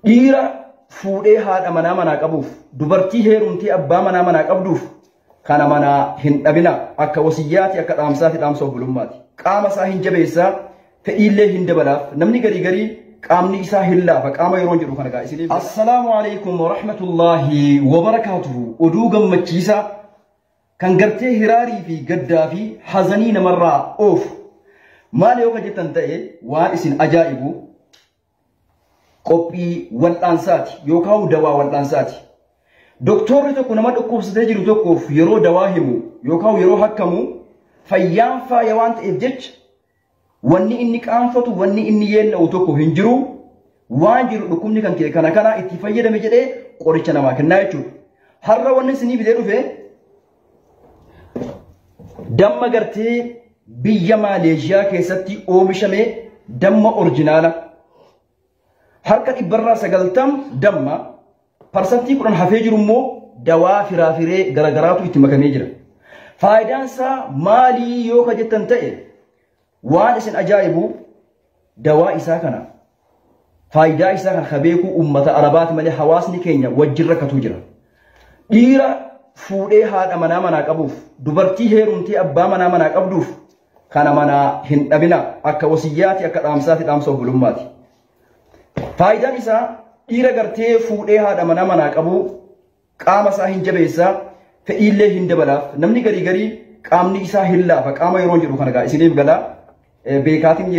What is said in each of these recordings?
dhiira fuudhee haadha manaa qabuuf dubartii heerumtii abbaa manaa qabduuf kana manaa hin dhabina akka wasiyyaati akka dhaamsaati dhaamsa obbulummaati qaama isaa hin jabeessaa fedhiillee hin dabalaaf namni garii qaamni isaa hin laafa qaama yeroo jedhu kana gaa isiniif assalaamu alaykum wa rahmatullahi wa barakaatuhu oduu gammachiisa kan gartee hiraarii fi gaddaa fi hazanii namarraa oofu maal yoo jettan ta'e waan isin ajaa'ibu qophii wal'aansaati yookaan dawaa wal'aansaati. Doktorri tokko nama dhukkubsatee jiru tokkoof yeroo dawaa himu yookaan yeroo hakkamu fayyaan faaya waan ta'eef jecha wanni inni qaanfatu wanni inni yeella'u tokko hin jiru waan jiru dhukkubni kan kee kana itti fayyadame jedhee qoricha namaa kennaa jechuudha. Har'a wanni isinii fidee dhufe damma gartee biyya Maaleeshiyaa keessatti oomishame damma orjinaala. Harka 90% damma parsantii 10 hafee jiru immoo dawaa firaafiree garagaraatu itti makamee jira. Faayidaan isaa maalii yoo ka jettan ta'e waan isin ajaa'ibu dawaa isaa kana faayidaa isaa kan beeku ummata arabaati malee hawaasni keenya wajjin rakkatu jira. Dhiira fuudhee haadha manaa qabuuf dubartii heerumtii abbaa manaa qabduuf kana manaa hin dhabina akka wasiyyaati akka dhaamsaati dhaamsa obbulummaati. Faayidaan isaa dhiira gartee fuudhee haadha manaa qabu qaama isaa hin jabeessaa fedhiillee hin dabalaaf namni garii qaamni isaa hin laafa qaama yeroo jedhu kana gaa isiniif gala beekaatiin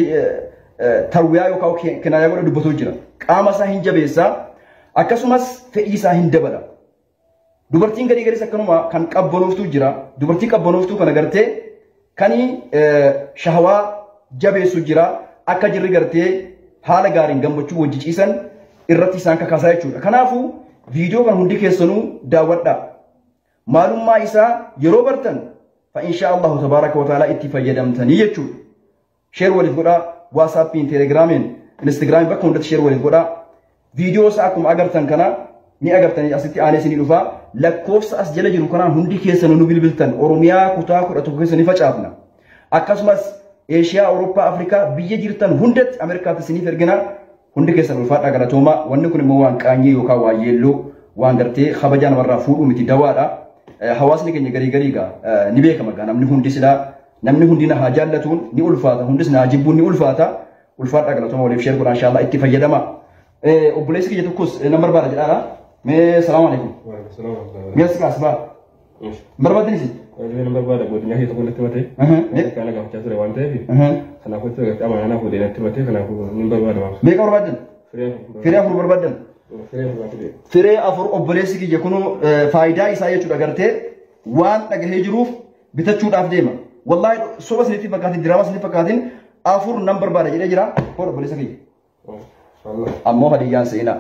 tarwiyaa yookaan kinaayaa godhe dubbatu jira qaama isaa hin jabeessaa akkasumas fedhii isaa hin dabala. Dubartiin garii akkanuma kan qabbanooftuu jira dubartii qabbanooftuu kana gartee kan shahawaa jabeessu jira akka jirri gartee haala gaariin gammachuu wajji ciisan irratti isaan kakaasaa jechuudha. Kanaafuu viidiyoo kan hundi keessanuu daawwadhaa. Maalummaa isaa yeroo bartan fa insha Allahu tabaaraka wa ta'ala itti fayyadamtanii jechuudha. Sheer waliif godhaa WhatsAppiin, Telegiraamiin, Instagraamiin bakka hundatti sheer waliif godhaa. Viidiyoo isaa akkuma agartan kana ni agartanii asitti aanee isinii dhufaa. Lakkoofsa as jala jiru kanaan hundi keessanuu nu bilbiltan Oromiyaa kutaa 11 keessa ni facaafna. Akkasumas Eeshiyaa, Awurooppaa, Afrikaa biyya jirtan hundatti Ameerikaatti isiniif ergina hundi keessan ulfaadhaa galatooma. Wanni kun immoo waan qaanyee yookaan waan yeelloo waan gartee kabajaa namarraa fuudhu miti dawaadha. Hawaasni keenya garii gaa ni beekama gaa namni hundi silaa namni hundi na haa jaallatuun ni ulfaata hundis na haa jibbuun ni ulfaata. Ulfaadhaa galatooma waliif sheer godhaa inshaAllah itti fayyadama. Obboleessi kiyya tokkos nama barbaada jedhaadha. Mee salaamu alaikum. Meessi kaasbaa. Barbaadinisi. Ini berbeda buatnya itu pun itu mati. Karena kamu cakap lewat TV. Karena aku itu kata mana aku dia nanti mati karena aku ini berbeda mas. Mereka berbeda. Firya aku berbeda. Firya aku obbolesi ki jakunu faida isaya cuda garte wan agak hijruf bisa cuda afdema. Wallahi sobat sini pakatin drama sini pakatin afur number berbeda jadi jira. Kau obbolesi ki. Ammo hadiah seina.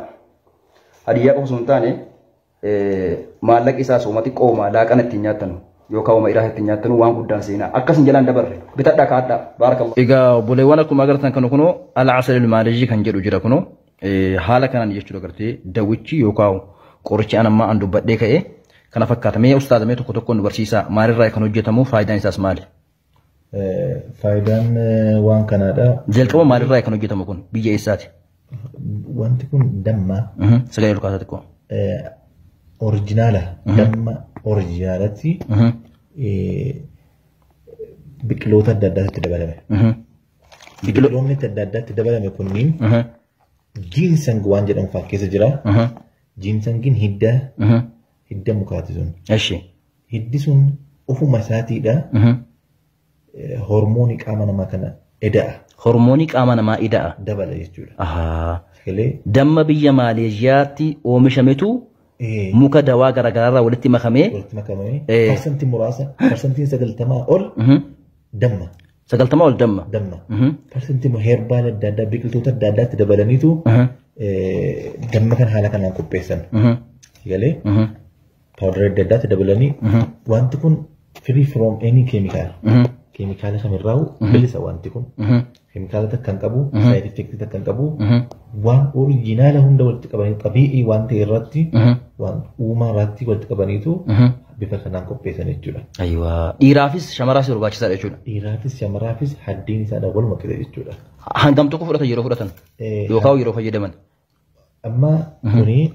Hadiah aku sultan malak isa somati koma lakan etinyatan. Yookaan uma irraa itti nyaatan waan guddaan seenaa akkasin jalaan dabarre bitadhaa kaadhaa baarakallahu. Egaa obboleewwan akkuma agartan kan kunoo al-asal al-maalejii kan jedhu jira kunoo haala kanaan jechuudha gartee dawichi yookaan qorichi anammaa an dubbadhee ka'ee kana fakkaata mee ustaaza mee tokko nu barsiisaa maalirraa kan hojjetamu faayidaan isaas maali? Faayidaan waan kanaadha. Jalqaba maalirraa kan hojjetamu kun biyya eessaati? Wanti kun damma. Sagalee olkaasaa xiqqoo. Originaala damma originaalatti biqiloota adda addaatti dabalame. Biqiloonni adda addaatti dabalame kunniin ginseng waan jedhamu fa'aa keessa jira. Ginsengin hidda mukaati sun. Hiddi sun ofuma isaatiidha. Hormoonii qaama namaa kana eda'a. Hormoonii qaama namaa eda'a. Dabala jechuudha. Damma biyya Maaleeshiyaatti oomishametu muka dawaa garaagararraa walitti makamee parsantii muraasa parsantiin 90 ol damma 90 ol damma parsantii heerbaal adda addaa biqiltoota adda addaatti dabalaniitu damma kan haala kanaan qopheessan galee paawudarii adda addaatti dabalanii wanti kun free from any chemical keemikaala kamirraa'u bilisa wanti kun keemikaalota kan qabu side effect kan qabu waan originala hunda walitti qabanii qabi'ii waan ta'e irratti waan uumaa irratti walitti qabaniitu bifa kanaan qopheessan jechuudha. Aywa dhiiraafis shamaraafis barbaachisaadha jechuudha. Dhiiraafis shamaraafis haddiin isaadha waluma qixxe jechuudha. Hangam tokko fudhatan yeroo fudhatan yookaan yeroo fayyadaman. أما هني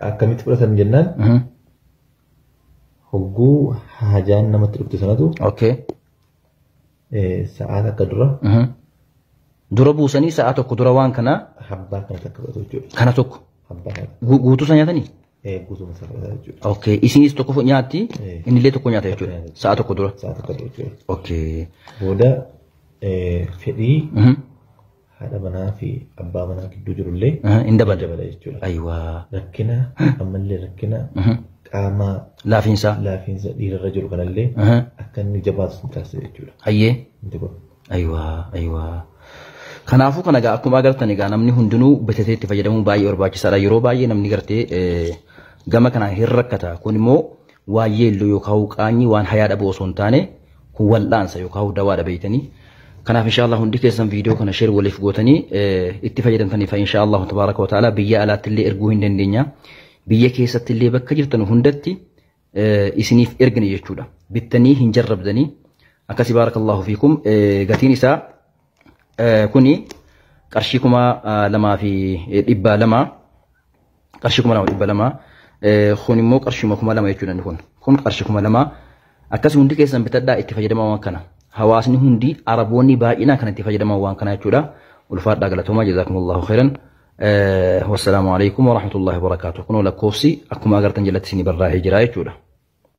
akkamitti fudhatan jennaan hogguu hajaan namatti dhufte sanatu sa'aat akka dura buusanii sa'a tokko dura waan kana habbaa kana takka fudhatu jechuudha. Kana tokko guutuu isa nyaatanii? Guutuu isa fudhata jechuudha. Okay, isinis tokko nyaatti innillee tokko nyaata jechuudha. Sa'a tokko dura. Sa'a tokko dura jechuudha. Okay. Booda fedhii haadha manaa fi abbaa manaa gidduu jirullee hin dabala jechuudha. Ayiwaa. Rakkina ammallee rakkina qaama laafiinsa dhiirarra jiru kanallee akka inni jabaatu taasisa jechuudha. Hayyee. Ayiwaa. Kanaafuu kana egaa akkuma agartan egaa namni hundinuu bitatee itti fayyadamuun baay'ee barbaachisaadha. Yeroo baay'ee namni gartee gama kanaan hin rakkata. Kun immoo waa yeelloo yookaan qaanyii waan hayaa dhabuu osoo hin taane kun wal'aansa yookaan dawaa dhabeeytanii. Kanaaf inshallah hundi keessan viidiyoo kana share waliif gootanii itti fayyadamtaniif inshallah tabaaraka wa ta'ala biyya alaatti illee erguu hin dandeenya. Biyya keessatti illee bakka jirtan hundatti isiniif ergine jechuudha. Bittanii hin jarrabdanii akkasi baarakallahu fiikum gatiin isaa kuni qarshii 2,200 qarshii 2,200 kun immoo qarshii 2,000 jechuudha kun qarshii 2,000 akkasi hundi keessan bitadhaa itti fayyadamaa waan kana hawaasni hundi araboonni baay'inaan kan itti fayyadamaa waan kana jechuudha ulfaadhaa galatoomaa jazakumullahu khairan wassalaamu alaykum wa rahmatullahi wa barakatuh kun lakkoofsi akkuma agartan jalatti isinii barraa'ee jira jechuudha.